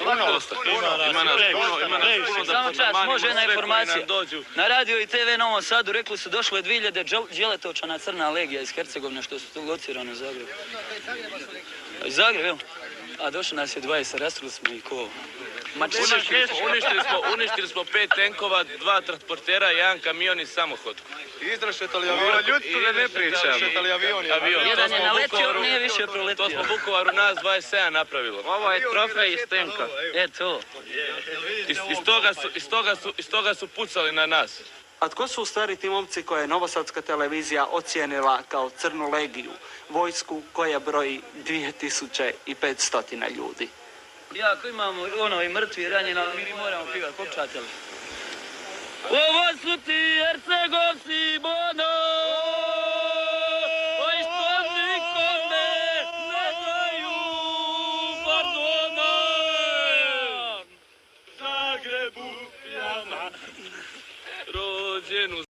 Ima nas puno. Samo čas, može jedna informacija. Na radio i TV Novom Sadu rekli su došlo je 2000 dželetočana Crna legija iz Hercegovine što su tu locirani u Zagrebu. Iz Zagreba, evo. A došlo nas je 20, rastrili smo i ko. Uništili smo 5 tenkova, 2 transportera, 1 kamion i samohod. Izrašetali avion. Ljudstvo da ne pričam. Izrašetali avion. Jedan je naletio, nije više proletio. To smo Vukovaru nas 27 napravilo. Ovo je trofej iz tenka. Eto. Iz toga su pucali na nas. A tko su u stvari ti momci koje je Novosadska televizija ocijenila kao Crnu legiju, vojsku koja broji 2500 ljudi? Jako imamo ono i mrtvi ranjeni, ali mi moramo pivati, popčate li? Ovo su ti Hercegovci, Bono! Oj što nikome ne daju pardona! Zagrebu, jama, rođenu